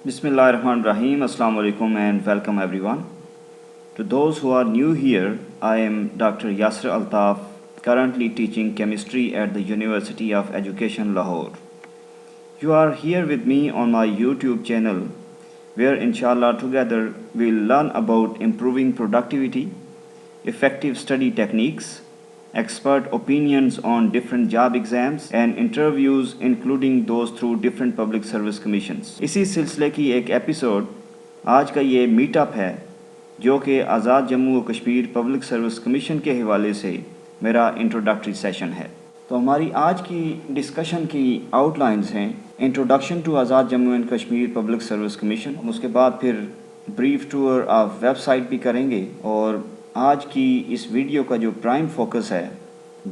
Bismillahirrahmanirrahim. Assalamu alaikum and welcome everyone. To those who are new here, I am Dr. Yasser Altaf, currently teaching chemistry at the University of Education Lahore. You are here with me on my YouTube channel where inshallah together we'll learn about improving productivity, effective study techniques, expert opinions on different job exams and interviews including those through different public service commissions. اسی سلسلے کی ایک episode آج کا یہ meat اپ ہے جو کہ آزاد جموں و کشمیر پبلک سروس کمیشن کے حوالے سے میرا انٹروڈکٹری سیشن ہے. تو ہماری آج کی ڈسکشن کی آؤٹ لائنز ہیں: introduction to Azad Jammu and Kashmir public service commission, اس کے بعد پھر brief tour of website بھی کریں گے، اور آج کی اس ویڈیو کا جو پرائم فوکس ہے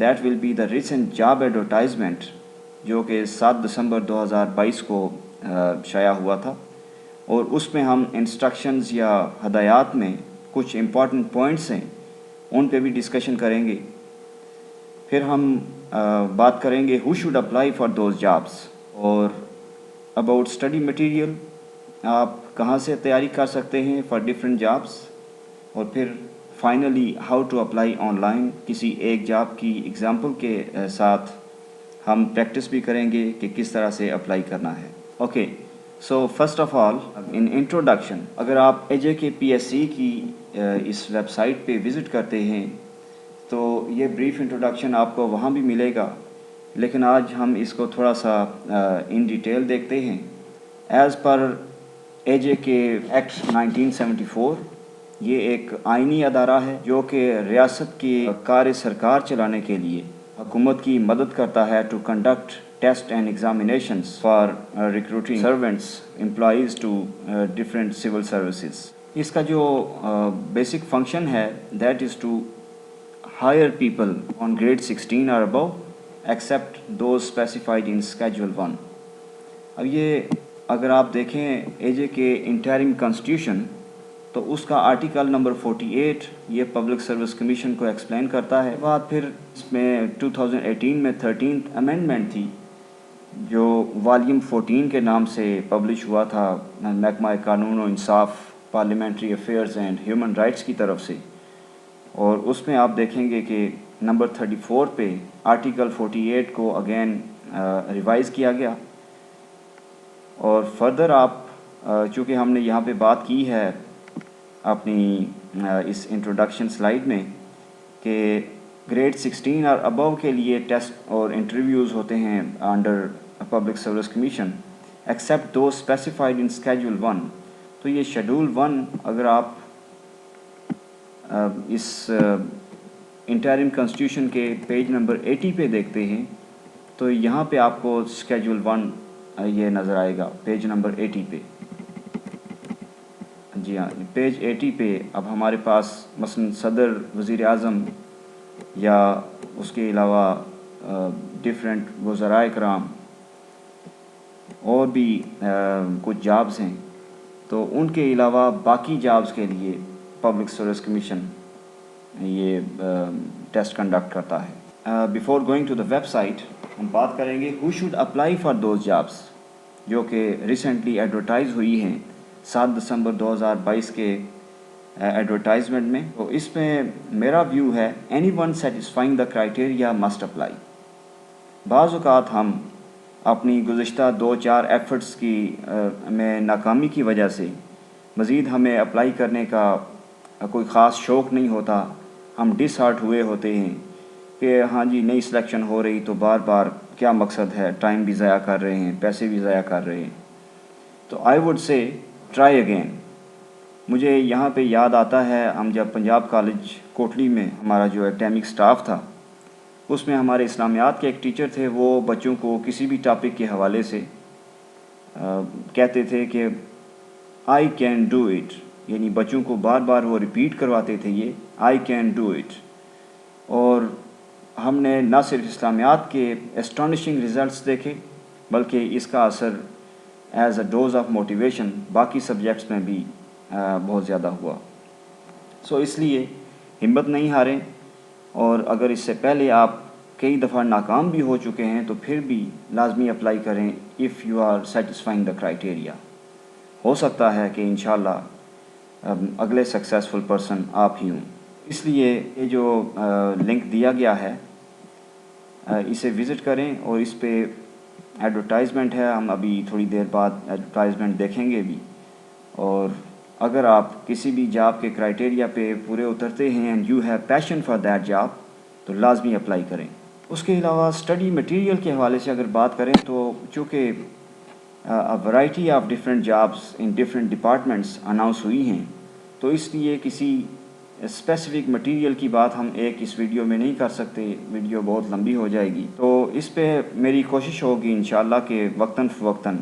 that will be the recent job advertisement جو کہ 7 دسمبر 2022 کو شائع ہوا تھا، اور اس میں ہم انسٹرکشنز یا ہدایات میں کچھ امپورٹنٹ پوائنٹس ہیں ان پہ بھی ڈسکشن کریں گے. پھر ہم بات کریں گے how should apply for those jobs, اور اباؤٹ اسٹڈی مٹیریل، آپ کہاں سے تیاری کر سکتے ہیں فار ڈفرینٹ جابس، اور پھر finally how to apply online. کسی ایک جاب کی ایگزامپل کے ساتھ ہم پریکٹس بھی کریں گے کہ کس طرح سے اپلائی کرنا ہے. Okay, so first of all in introduction, اگر آپ AJKPSC کی اس ویب سائٹ پہ وزٹ کرتے ہیں تو یہ بریف انٹروڈکشن آپ کو وہاں بھی ملے گا، لیکن آج ہم اس کو تھوڑا سا ان ڈیٹیل دیکھتے ہیں. ایز پر AJK ایکٹ 1974، یہ ایک آئینی ادارہ ہے جو کہ ریاست کی کار سرکار چلانے کے لیے حکومت کی مدد کرتا ہے to conduct test and examinations for recruiting servants employees to different civil services. اس کا جو بیسک فنکشن ہے that is to hire people on grade 16 اور above except those specified in schedule 1. اب یہ اگر آپ دیکھیں AJK انٹرم کانسٹیٹیوشن تو اس کا آرٹیکل نمبر 48 یہ پبلک سروس کمیشن کو ایکسپلین کرتا ہے. بعد پھر اس میں 2018 میں 13th امینڈمنٹ تھی جو والیوم 14 کے نام سے پبلش ہوا تھا محکمہ قانون و انصاف، parliamentary affairs and human rights کی طرف سے، اور اس میں آپ دیکھیں گے کہ نمبر 34 پہ آرٹیکل 48 کو اگین ریوائز کیا گیا. اور فردر آپ چونکہ ہم نے یہاں پہ بات کی ہے اپنی اس انٹروڈکشن سلائیڈ میں کہ گریڈ 16 اور ابو کے لیے ٹیسٹ اور انٹرویوز ہوتے ہیں under public service commission except the specified in schedule 1. تو یہ شیڈول 1 اگر آپ اس انٹرم کانسٹیٹیوشن کے پیج نمبر 80 پہ دیکھتے ہیں تو یہاں پہ آپ کو اسکیجول 1 یہ نظر آئے گا پیج نمبر 80 پہ. جی ہاں، پیج 80 پہ اب ہمارے پاس مثلا صدر، وزیر اعظم یا اس کے علاوہ ڈفرینٹ وزراء کرام اور بھی کچھ جابز ہیں، تو ان کے علاوہ باقی جابز کے لیے پبلک سروس کمیشن یہ ٹیسٹ کنڈکٹ کرتا ہے. Before going to the website ہم بات کریں گے how should apply for those jobs جو کہ ریسنٹلی ایڈورٹائز ہوئی ہیں 7 دسمبر 2022 کے ایڈورٹائزمنٹ میں. تو اس میں میرا ویو ہے any one satisfying the criteria must apply. بعض اوقات ہم اپنی گزشتہ 2-4 ایفرٹس کی میں ناکامی کی وجہ سے مزید ہمیں اپلائی کرنے کا کوئی خاص شوق نہیں ہوتا، ہم ڈس ہارٹ ہوئے ہوتے ہیں کہ ہاں جی نئی سلیکشن ہو رہی تو بار بار کیا مقصد ہے، ٹائم بھی ضائع کر رہے ہیں، پیسے بھی ضائع کر رہے ہیں. تو I would say try again. مجھے یہاں پہ یاد آتا ہے ہم جب پنجاب کالج کوٹلی میں ہمارا جو اکیڈیمک سٹاف تھا اس میں ہمارے اسلامیات کے ایک ٹیچر تھے، وہ بچوں کو کسی بھی ٹاپک کے حوالے سے کہتے تھے کہ آئی کین ڈو اٹ، یعنی بچوں کو بار بار وہ ریپیٹ کرواتے تھے یہ آئی کین ڈو اٹ. اور ہم نے نہ صرف اسلامیات کے اسٹانشنگ ریزلٹس دیکھے بلکہ اس کا اثر as a dose of motivation باقی سبجیکٹس میں بھی بہت زیادہ ہوا. سو اس لیے ہمت نہیں ہاریں، اور اگر اس سے پہلے آپ کئی دفعہ ناکام بھی ہو چکے ہیں تو پھر بھی لازمی اپلائی کریں if you are satisfying the criteria. ہو سکتا ہے کہ انشاءاللہ اگلے سکسیسفل پرسن آپ ہی ہوں۔ اس لیے یہ جو لنک دیا گیا ہے اسے وزٹ کریں، اور اس پہ ایڈورٹائزمنٹ ہے، ہم ابھی تھوڑی دیر بعد ایڈورٹائزمنٹ دیکھیں گے بھی۔ اور اگر آپ کسی بھی جاب کے کرائٹیریا پہ پورے اترتے ہیں and you have passion for that job, تو لازمی اپلائی کریں۔ اس کے علاوہ اسٹڈی مٹیریل کے حوالے سے اگر بات کریں تو چونکہ variety of different jobs in different departments announce ہوئی ہیں، تو اس لیے کسی اسپیسیفک مٹیریل کی بات ہم ایک اس ویڈیو میں نہیں کر سکتے، ویڈیو بہت لمبی ہو جائے گی۔ تو اس پہ میری کوشش ہوگی انشاءاللہ کہ وقتاً فوقتاً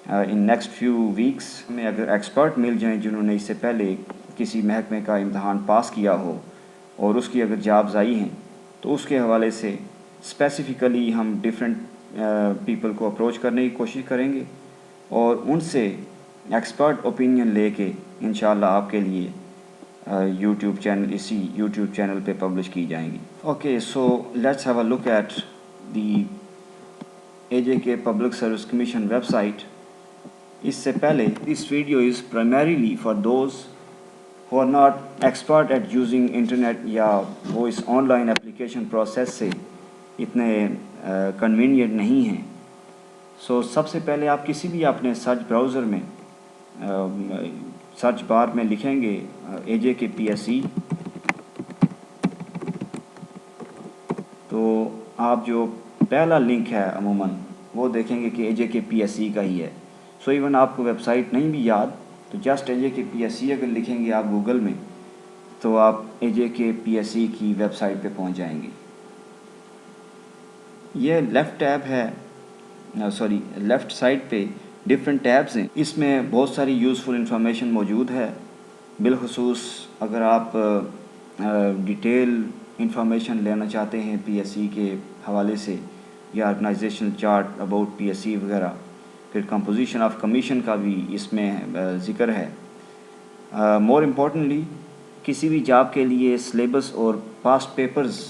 ان نیکسٹ فیو ویکس میں اگر ایکسپرٹ مل جائیں جنہوں نے اس سے پہلے کسی محکمے کا امتحان پاس کیا ہو اور اس کی اگر جابز آئی ہیں، تو اس کے حوالے سے اسپیسیفکلی ہم ڈفرینٹ پیپل کو اپروچ کرنے کی کوشش کریں گے، اور ان سے ایکسپرٹ اوپینین لے کے انشاءاللہ آپ کے لیے یوٹیوب چینل اسی یوٹیوب چینل پہ پبلش کی جائیں گی۔ Okay, so let's have a look at the AJK public service commission website. اس سے پہلے this video is primarily for those who are not expert at using internet, یا وہ اس آن لائن اپلیکیشن پروسیس سے اتنے convenient نہیں ہیں۔ سو سب سے پہلے آپ کسی بھی اپنے سرچ براؤزر میں سرچ بار میں لکھیں گے AJK PSE، تو آپ جو پہلا لنک ہے عموماً وہ دیکھیں گے کہ AJK PSE کا ہی ہے۔ سو ایون آپ کو ویب سائٹ نہیں بھی یاد تو جسٹ AJK PSE اگر لکھیں گے آپ گوگل میں تو آپ AJK PSE کی ویب سائٹ پہ پہنچ جائیں گے۔ یہ لیفٹ سائڈ پہ ڈفرینٹ ٹیبز ہیں، اس میں بہت ساری یوزفل انفارمیشن موجود ہے۔ بالخصوص اگر آپ ڈیٹیل انفارمیشن لینا چاہتے ہیں PSE کے حوالے سے، یا آرگنائزیشنل چارٹ اباؤٹ PSE وغیرہ، پھر کمپوزیشن آف کمیشن کا بھی اس میں ذکر ہے۔ مور امپورٹنٹلی کسی بھی جاب کے لیے سلیبس اور پاسٹ پیپرز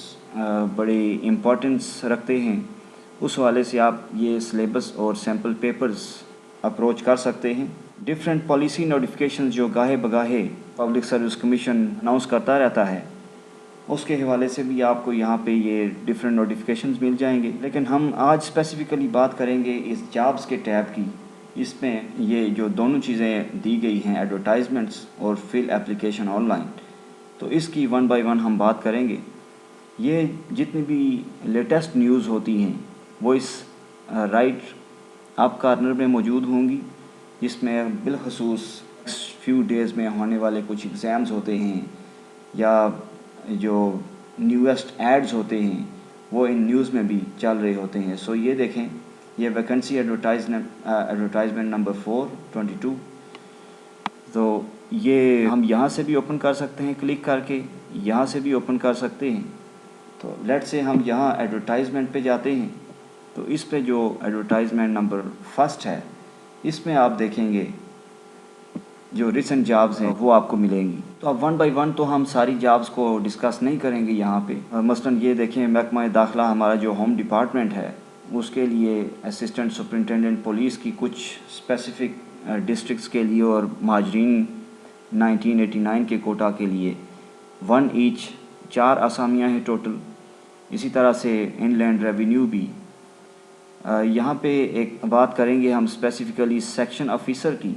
بڑے امپورٹنس رکھتے ہیں، اس حوالے سے آپ یہ سلیبس اور سیمپل پیپرز اپروچ کر سکتے ہیں۔ ڈفرینٹ پالیسی نوٹیفیکیشن جو گاہے بگاہے پبلک سروس کمیشن اناؤنس کرتا رہتا ہے، اس کے حوالے سے بھی آپ کو یہاں پہ یہ ڈفرینٹ نوٹیفیکیشنز مل جائیں گے۔ لیکن ہم آج اسپیسیفکلی بات کریں گے اس جابز کے ٹیب کی۔ اس میں یہ جو دونوں چیزیں دی گئی ہیں، ایڈورٹائزمنٹس اور فل اپلیکیشن آن لائن، تو اس کی ون بائی ون ہم بات کریں گے۔ یہ جتنی بھی لیٹسٹ نیوز ہوتی ہیں وہ اس رائٹ اپ کارنر میں موجود ہوں گی، جس میں بالخصوص فیو ڈیز میں ہونے والے کچھ ایگزامز ہوتے ہیں، یا جو نیویسٹ ایڈز ہوتے ہیں وہ ان نیوز میں بھی چل رہے ہوتے ہیں۔ سو یہ دیکھیں، یہ ویکنسی ایڈورٹائزمنٹ نمبر 422، تو یہ ہم یہاں سے بھی اوپن کر سکتے ہیں، کلک کر کے یہاں سے بھی اوپن کر سکتے ہیں۔ تو لیٹ سے ہم یہاں ایڈورٹائزمنٹ پہ جاتے ہیں، تو اس پہ جو ایڈورٹائزمنٹ نمبر 1 ہے، اس میں آپ دیکھیں گے جو ریسنٹ جابز ہیں وہ آپ کو ملیں گی۔ تو اب ون بائی ون تو ہم ساری جابز کو ڈسکس نہیں کریں گے یہاں پہ۔ مثلاً یہ دیکھیں، محکمہ داخلہ ہمارا جو ہوم ڈپارٹمنٹ ہے، اس کے لیے اسسٹنٹ سپرنٹینڈنٹ پولیس کی کچھ اسپیسیفک ڈسٹرکٹس کے لیے اور مہاجرین 1989 کے کوٹا کے لیے 1 ایچ 4 اسامیاں ہیں ٹوٹل۔ اسی طرح سے ان لینڈ ریونیو بھی۔ یہاں پہ ایک بات کریں گے ہم اسپیسیفکلی سیکشن آفیسر کی،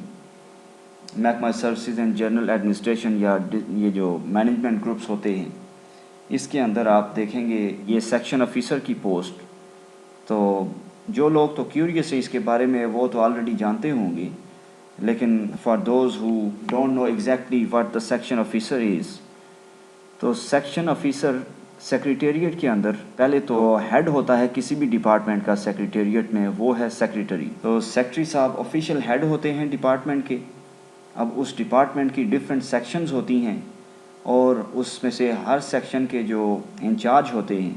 محکمہ سروسز اینڈ جنرل ایڈمنسٹریشن، یا یہ جو مینجمنٹ گروپس ہوتے ہیں، اس کے اندر آپ دیکھیں گے یہ سیکشن آفیسر کی پوسٹ۔ تو جو لوگ تو کیوریس ہے اس کے بارے میں وہ تو آلریڈی جانتے ہوں گے، لیکن for those who don't know exactly what the section officer is, تو سیکشن آفیسر سیکریٹریٹ کے اندر پہلے تو ہیڈ ہوتا ہے کسی بھی ڈپارٹمنٹ کا، سیکریٹریٹ میں وہ ہے سیکریٹری۔ تو سیکریٹری صاحب آفیشیل ہیڈ ہوتے ہیں ڈپارٹمنٹ کے۔ اب اس ڈپارٹمنٹ کی ڈفرینٹ سیکشنز ہوتی ہیں، اور اس میں سے ہر سیکشن کے جو انچارج ہوتے ہیں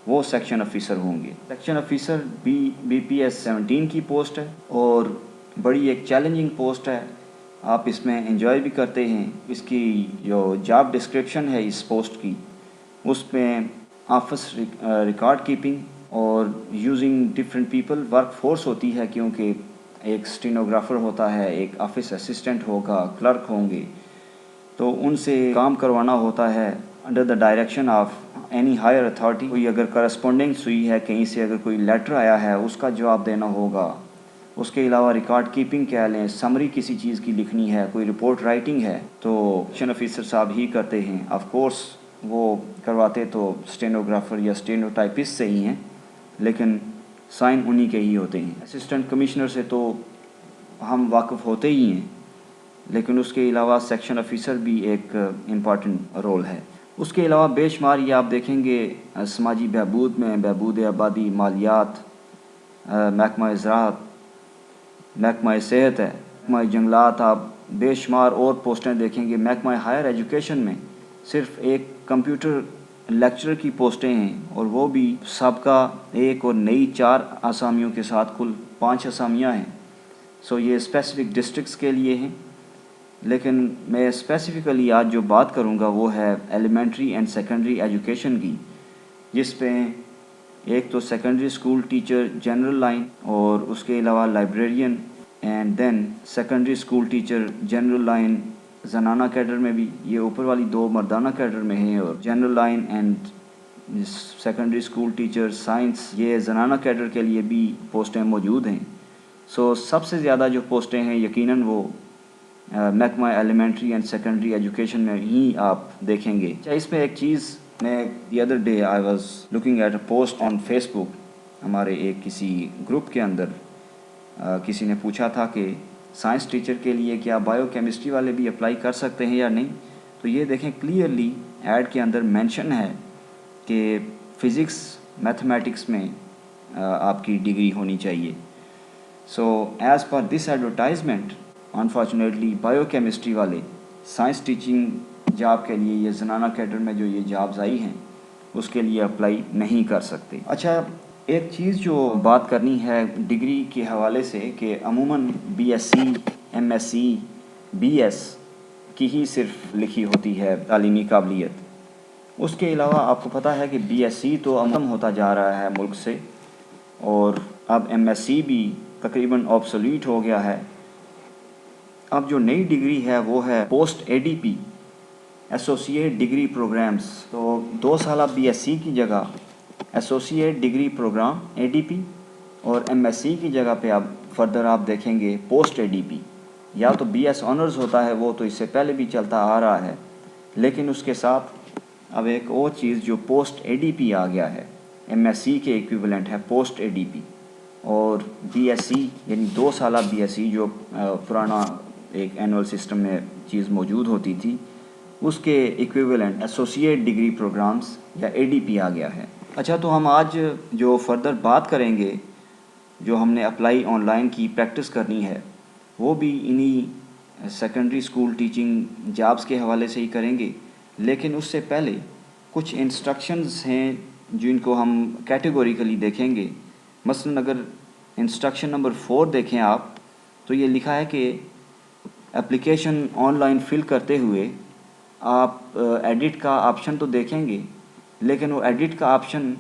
وہ سیکشن آفیسر ہوں گے۔ سیکشن آفیسر BPS 17 کی پوسٹ ہے، اور بڑی ایک چیلنجنگ پوسٹ ہے۔ آپ اس میں انجوائے بھی کرتے ہیں۔ اس کی جو جاب ڈسکرپشن ہے اس پوسٹ کی، اس میں آفس ریکارڈ کیپنگ اور using different people work force ہوتی ہے، کیونکہ ایک اسٹینوگرافر ہوتا ہے، ایک آفس اسسٹنٹ ہوگا، کلرک ہوں گے، تو ان سے کام کروانا ہوتا ہے under the direction of any higher authority. کوئی اگر کرسپونڈنگس ہوئی ہے کہیں سے، اگر کوئی لیٹر آیا ہے اس کا جواب دینا ہوگا. اس کے علاوہ ریکارڈ کیپنگ کہہ لیں، سمری کسی چیز کی لکھنی ہے، کوئی رپورٹ رائٹنگ ہے تو ایکشن آفیسر صاحب ہی کرتے ہیں. آف کورس وہ کرواتے تو اسٹینوگرافر یا اسٹینوٹائپسٹ سے ہی ہیں، لیکن سائن انہی کے ہی ہوتے ہیں. اسسٹنٹ کمشنر سے تو ہم واقف ہوتے ہی ہیں، لیکن اس کے علاوہ سیکشن آفیسر بھی ایک امپارٹنٹ رول ہے. اس کے علاوہ بے شمار یہ آپ دیکھیں گے سماجی بہبود میں، بہبود آبادی، مالیات، محکمہ زراعت، محکمہ صحت ہے، محکمہ جنگلات، آپ بے شمار اور پوسٹیں دیکھیں گے. محکمہ ہائر ایجوکیشن میں صرف ایک کمپیوٹر لیکچرر کی پوسٹیں ہیں، اور وہ بھی سابقہ ایک اور نئی 4 آسامیوں کے ساتھ کل 5 آسامیاں ہیں. یہ اسپیسیفک ڈسٹرکٹس کے لیے ہیں. لیکن میں اسپیسیفکلی آج جو بات کروں گا وہ ہے ایلیمنٹری اینڈ سیکنڈری ایجوکیشن کی، جس پہ ایک تو secondary school teacher general line, اور اس کے علاوہ librarian, and then secondary school teacher general line زنانہ کیڈر میں بھی، یہ اوپر والی 2 مردانہ کیڈر میں ہیں، اور general line and secondary school teacher science یہ زنانہ کیڈر کے لیے بھی پوسٹیں موجود ہیں. سب سے زیادہ جو پوسٹیں ہیں یقیناً وہ محکمہ ایلیمنٹری اینڈ سیکنڈری ایجوکیشن میں ہی آپ دیکھیں گے. اس میں ایک چیز میں the other day I was looking at a post on Facebook. ہمارے ایک کسی گروپ کے اندر کسی نے پوچھا تھا کہ سائنس ٹیچر کے لیے کیا بائیو کیمسٹری والے بھی اپلائی کر سکتے ہیں یا نہیں. تو یہ دیکھیں کلیئرلی ایڈ کے اندر مینشن ہے کہ فزکس میتھمیٹکس میں آپ کی ڈگری ہونی چاہیے. As per this advertisement unfortunately bio chemistry والے سائنس ٹیچنگ جاب کے لیے، یہ زنانہ کیڈر میں جو یہ جابز آئی ہیں اس کے لیے اپلائی نہیں کر سکتے. اچھا، ایک چیز جو بات کرنی ہے ڈگری کے حوالے سے کہ عموماً B S C, M S C, B S کی ہی صرف لکھی ہوتی ہے تعلیمی قابلیت. اس کے علاوہ آپ کو پتہ ہے کہ بی ایس سی تو ختم ہوتا جا رہا ہے ملک سے، اور اب ایم ایس سی بھی تقریباً آبسولیٹ ہو گیا ہے. اب جو نئی ڈگری ہے وہ ہے post A D P, associate degree programs. تو 2 سالہ بی ایس سی کی جگہ associate degree program A D P, اور ایم ایس سی کی جگہ پہ اب فردر آپ دیکھیں گے پوسٹ اے ڈی پی. یا تو بی ایس آنرز ہوتا ہے، وہ تو اس سے پہلے بھی چلتا آ رہا ہے، لیکن اس کے ساتھ اب ایک اور چیز جو پوسٹ اے ڈی پی آ گیا ہے، ایم ایس سی کے ایکویولنٹ ہے پوسٹ اے ڈی پی. اور بی ایس سی یعنی 2 سالہ بی ایس سی جو پرانا ایک اینول سسٹم میں چیز موجود ہوتی تھی، اس کے ایکویولنٹ ایسوسیٹ ڈگری پروگرامز یا اے ڈی پی آ گیا ہے. اچھا، تو ہم آج جو فردر بات کریں گے، جو ہم نے اپلائی آن لائن کی پریکٹس کرنی ہے، وہ بھی انہی سیکنڈری اسکول ٹیچنگ جابز کے حوالے سے ہی کریں گے. لیکن اس سے پہلے کچھ انسٹرکشنز ہیں جن کو ہم کیٹیگوریکلی دیکھیں گے. مثلاً اگر انسٹرکشن نمبر 4 دیکھیں آپ، تو یہ لکھا ہے کہ اپلیکیشن آن لائن فل کرتے ہوئے آپ ایڈٹ کا آپشن تو دیکھیں گے، لیکن وہ ایڈٹ کا آپشن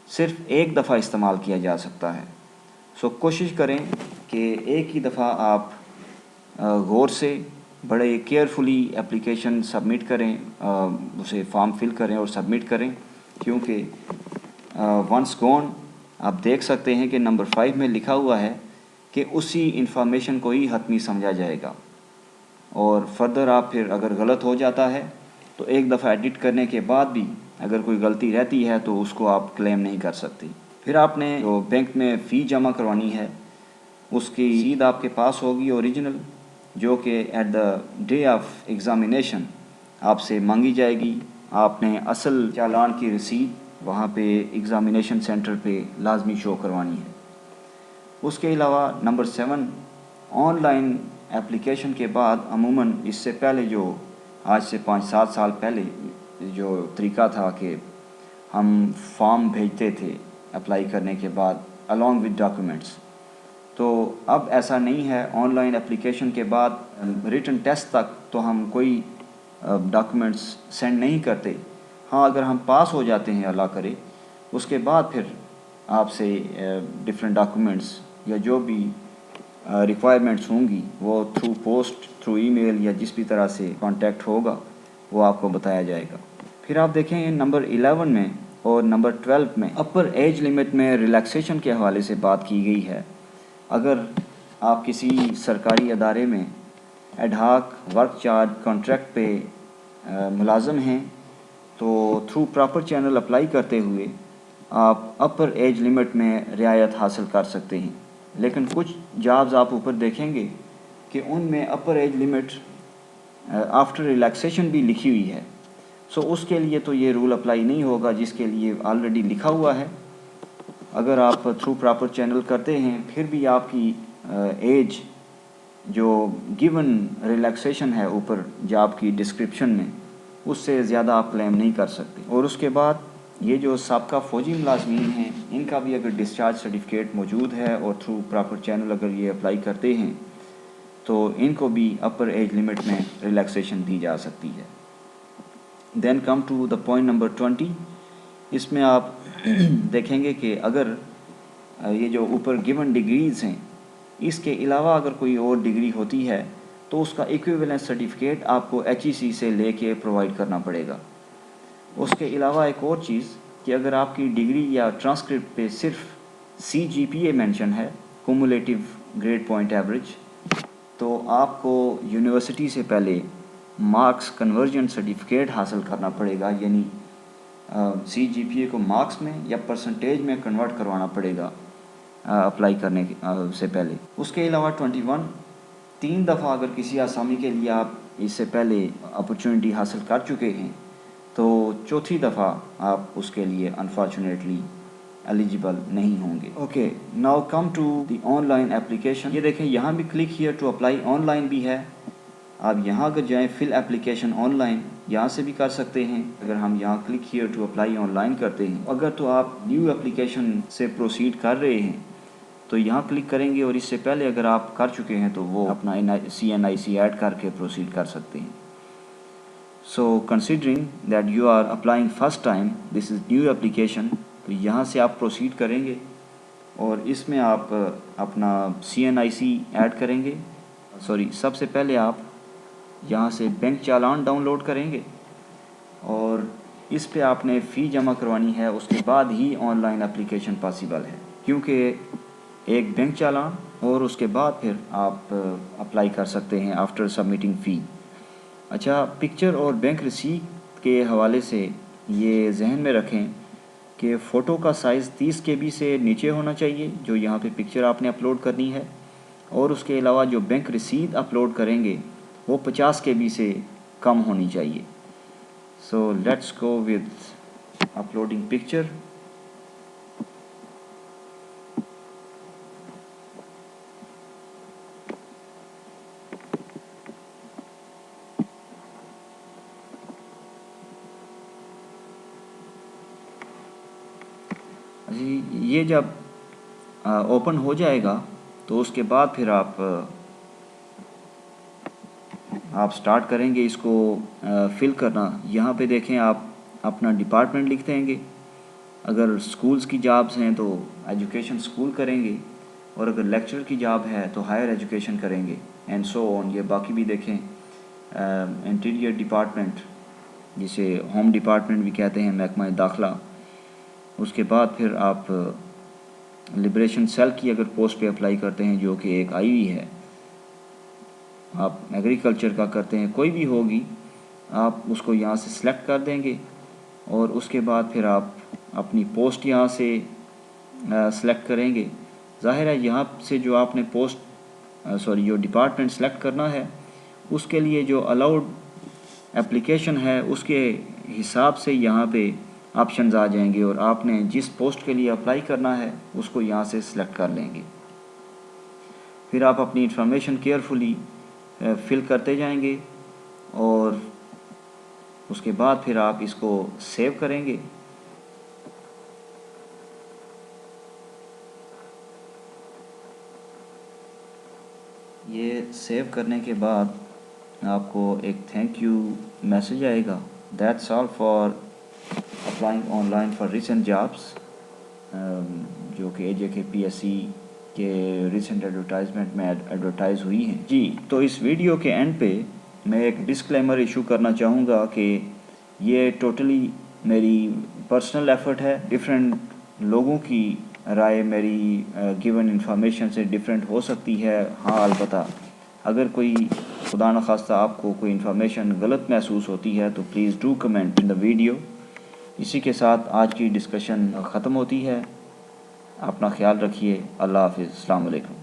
صرف ایک دفعہ استعمال کیا جا سکتا ہے. کوشش کریں کہ ایک ہی دفعہ آپ غور سے بڑے کیئرفلی اپلیکیشن سبمٹ کریں، اسے فارم فل کریں اور سبمٹ کریں، کیونکہ ونس گون آپ دیکھ سکتے ہیں کہ نمبر 5 میں لکھا ہوا ہے کہ اسی انفارمیشن کو ہی حتمی سمجھا جائے گا، اور فردر آپ پھر اگر غلط ہو جاتا ہے تو ایک دفعہ ایڈٹ کرنے کے بعد بھی اگر کوئی غلطی رہتی ہے تو اس کو آپ کلیم نہیں کر سکتے. پھر آپ نے جو بینک میں فی جمع کروانی ہے اس کی رسید آپ کے پاس ہوگی اوریجنل، جو کہ at the day of examination آپ سے مانگی جائے گی. آپ نے اصل چالان کی رسید وہاں پہ ایگزامینیشن سینٹر پہ لازمی شو کروانی ہے. اس کے علاوہ نمبر 7 آن لائن اپلیکیشن کے بعد عموماً اس سے پہلے جو آج سے 5-7 سال پہلے جو طریقہ تھا کہ ہم فارم بھیجتے تھے اپلائی کرنے کے بعد along with ڈاکومنٹس، تو اب ایسا نہیں ہے. آن لائن اپلیکیشن کے بعد ریٹن ٹیسٹ تک تو ہم کوئی ڈاکومنٹس سینڈ نہیں کرتے. ہاں، اگر ہم پاس ہو جاتے ہیں اللہ کرے، اس کے بعد پھر آپ سے ڈفرینٹ ڈاکومنٹس یا جو بھی ریکوائرمنٹس ہوں گی وہ تھرو پوسٹ، تھرو ای میل یا جس بھی طرح سے کانٹیکٹ ہوگا وہ آپ کو بتایا جائے گا۔ پھر آپ دیکھیں نمبر 11 میں اور نمبر 12 میں اپر ایج لمٹ میں ریلیکسیشن کے حوالے سے بات کی گئی ہے۔ اگر آپ کسی سرکاری ادارے میں ad hoc work charge contract پہ ملازم ہیں تو تھرو پراپر چینل اپلائی کرتے ہوئے آپ اپر ایج لمٹ میں رعایت حاصل کر سکتے ہیں، لیکن کچھ جابز آپ اوپر دیکھیں گے کہ ان میں اپر ایج لمٹ آفٹر ریلیکسیشن بھی لکھی ہوئی ہے۔ اس کے لیے تو یہ رول اپلائی نہیں ہوگا جس کے لیے آلریڈی لکھا ہوا ہے۔ اگر آپ تھرو پراپر چینل کرتے ہیں پھر بھی آپ کی ایج جو گیون ریلیکسیشن ہے اوپر جاب کی ڈسکرپشن میں اس سے زیادہ آپ کلیم نہیں کر سکتے۔ اور اس کے بعد یہ جو سابقہ فوجی ملازمین ہیں ان کا بھی اگر ڈسچارج سرٹیفکیٹ موجود ہے اور تھرو پراپر چینل اگر یہ اپلائی کرتے ہیں تو ان کو بھی اپر ایج لمٹ میں ریلیکسیشن دی جا سکتی ہے۔ Then come to the point number 20۔ اس میں آپ دیکھیں گے کہ اگر یہ جو اوپر گیون ڈگریز ہیں اس کے علاوہ اگر کوئی اور ڈگری ہوتی ہے تو اس کا ایکویولنس سرٹیفکیٹ آپ کو HEC سے لے کے پرووائڈ کرنا پڑے گا۔ اس کے علاوہ ایک اور چیز کہ اگر آپ کی ڈگری یا ٹرانسکرپٹ پہ صرف CGPA مینشن ہے، کومولیٹیو گریڈ پوائنٹ ایوریج، تو آپ کو یونیورسٹی سے پہلے مارکس کنورژن سرٹیفکیٹ حاصل کرنا پڑے گا، یعنی CGPA کو مارکس میں یا پرسنٹیج میں کنورٹ کروانا پڑے گا اپلائی کرنے سے پہلے۔ اس کے علاوہ 21 3 دفعہ اگر کسی آسامی کے لیے آپ اس سے پہلے اپرچونٹی حاصل کر چکے ہیں تو چوتھی دفعہ آپ اس کے لیے انفارچونیٹلی ایلیجیبل نہیں ہوں گے۔ Okay, now come to the online application. یہ دیکھیں یہاں بھی click here to apply online بھی ہے۔ آپ یہاں اگر جائیں فل اپلیکیشن آن لائن یہاں سے بھی کر سکتے ہیں۔ اگر ہم یہاں click here to apply online کرتے ہیں، اگر تو آپ نیو اپلیکیشن سے پروسیڈ کر رہے ہیں تو یہاں کلک کریں گے، اور اس سے پہلے اگر آپ کر چکے ہیں تو وہ اپنا CNIC ایڈ کر کے پروسیڈ کر سکتے ہیں۔ So considering that you are applying first time this is new application, تو یہاں سے آپ پروسیڈ کریں گے اور اس میں آپ اپنا CNIC ایڈ کریں گے۔ سب سے پہلے آپ یہاں سے بینک چالان ڈاؤن لوڈ کریں گے اور اس پہ آپ نے فی جمع کروانی ہے، اس کے بعد ہی آن لائن اپلیکیشن پاسبل ہے، کیونکہ ایک بینک چالان اور اس کے بعد پھر آپ اپلائی کر سکتے ہیں آفٹر سبمٹنگ فی۔ اچھا، پکچر اور بینک رسیٹ کے حوالے سے یہ ذہن میں رکھیں کہ فوٹو کا سائز 30 KB سے نیچے ہونا چاہیے جو یہاں پہ پکچر آپ نے اپلوڈ کرنی ہے، اور اس کے علاوہ جو بینک رسیٹ اپلوڈ کریں گے وہ 50 KB سے کم ہونی چاہیے۔ So let's go with uploading picture. جی، یہ جب اوپن ہو جائے گا تو اس کے بعد پھر آپ سٹارٹ کریں گے اس کو فل کرنا۔ یہاں پہ دیکھیں آپ اپنا ڈپارٹمنٹ لکھ دیں گے، اگر سکولز کی جابز ہیں تو ایجوکیشن سکول کریں گے، اور اگر لیکچر کی جاب ہے تو ہائر ایجوکیشن کریں گے، اینڈ سو آن۔ یہ باقی بھی دیکھیں، انٹیریئر ڈپارٹمنٹ جسے ہوم ڈپارٹمنٹ بھی کہتے ہیں، محکمہ داخلہ۔ اس کے بعد پھر آپ لبریشن سیل کی اگر پوسٹ پہ اپلائی کرتے ہیں جو کہ ایک آئی ہوئی ہے، آپ ایگریکلچر کا کرتے ہیں، کوئی بھی ہوگی، آپ اس کو یہاں سے سلیکٹ کر دیں گے، اور اس کے بعد پھر آپ اپنی پوسٹ یہاں سے سلیکٹ کریں گے۔ ظاہر ہے یہاں سے جو آپ نے جو ڈپارٹمنٹ سلیکٹ کرنا ہے اس کے لیے جو الاؤڈ اپلیکیشن ہے اس کے حساب سے یہاں پہ آپشنز آ جائیں گے، اور آپ نے جس پوسٹ کے لیے اپلائی کرنا ہے اس کو یہاں سے سلیکٹ کر لیں گے۔ پھر آپ اپنی انفارمیشن کیئرفلی فل کرتے جائیں گے، اور اس کے بعد پھر آپ اس کو سیو کریں گے۔ یہ سیو کرنے کے بعد آپ کو ایک تھینک یو میسج آئے گا۔ That's all for applying online for recent jobs, جو کہ AJK PSC کہ ریسنٹ ایڈورٹائزمنٹ میں ایڈورٹائز ہوئی ہیں. جی تو اس ویڈیو کے اینڈ پہ میں ایک ڈسکلیمر ایشو کرنا چاہوں گا کہ یہ ٹوٹلی میری پرسنل ایفرٹ ہے. ڈفرینٹ لوگوں کی رائے میری گیون انفارمیشن سے ڈفرینٹ ہو سکتی ہے. ہاں البتہ اگر کوئی خدا نخواستہ آپ کو کوئی انفارمیشن غلط محسوس ہوتی ہے تو please do comment in the video. اسی کے ساتھ آج کی ڈسکشن ختم ہوتی ہے. اپنا خیال رکھیے. اللہ حافظ. السلام علیکم.